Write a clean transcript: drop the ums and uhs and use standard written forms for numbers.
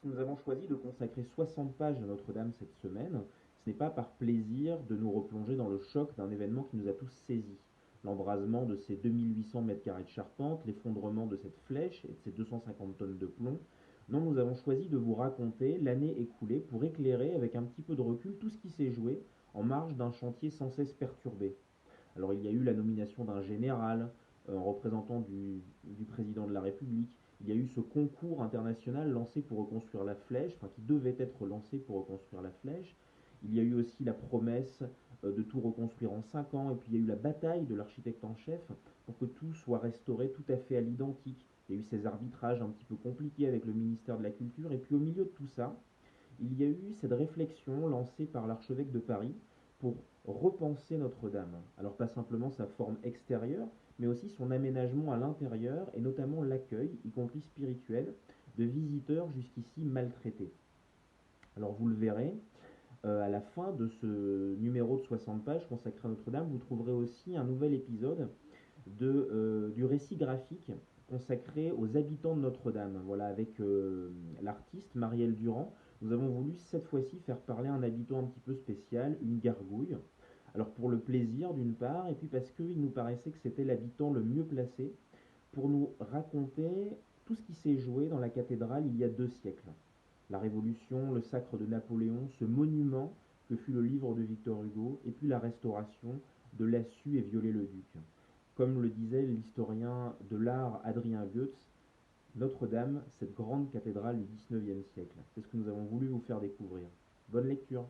nous avons choisi de consacrer 60 pages à Notre-Dame cette semaine, ce n'est pas par plaisir de nous replonger dans le choc d'un événement qui nous a tous saisis. L'embrasement de ces 2800 mètres carrés de charpente, l'effondrement de cette flèche et de ces 250 tonnes de plomb. Non, nous avons choisi de vous raconter l'année écoulée pour éclairer avec un petit peu de recul tout ce qui s'est joué en marge d'un chantier sans cesse perturbé. Alors il y a eu la nomination d'un général en représentant du président de la République. Il y a eu ce concours international lancé pour reconstruire la flèche, enfin qui devait être lancé pour reconstruire la flèche. Il y a eu aussi la promesse de tout reconstruire en 5 ans, et puis il y a eu la bataille de l'architecte en chef pour que tout soit restauré tout à fait à l'identique. Il y a eu ces arbitrages un petit peu compliqués avec le ministère de la Culture, et puis au milieu de tout ça, il y a eu cette réflexion lancée par l'archevêque de Paris pour repenser Notre-Dame. Alors pas simplement sa forme extérieure, mais aussi son aménagement à l'intérieur et notamment l'accueil, y compris spirituel, de visiteurs jusqu'ici maltraités. Alors vous le verrez, à la fin de ce numéro de 60 pages consacré à Notre-Dame, vous trouverez aussi un nouvel épisode du récit graphique consacré aux habitants de Notre-Dame. Voilà, avec l'artiste Marielle Durand, nous avons voulu cette fois-ci faire parler un habitant un petit peu spécial, une gargouille. Alors pour le plaisir d'une part, et puis parce qu'il nous paraissait que c'était l'habitant le mieux placé pour nous raconter tout ce qui s'est joué dans la cathédrale il y a 2 siècles. La Révolution, le sacre de Napoléon, ce monument que fut le livre de Victor Hugo, et puis la restauration de Lassus et Viollet-le-Duc. Comme le disait l'historien de l'art Adrien Goetz, Notre-Dame, cette grande cathédrale du XIXe siècle. C'est ce que nous avons voulu vous faire découvrir. Bonne lecture.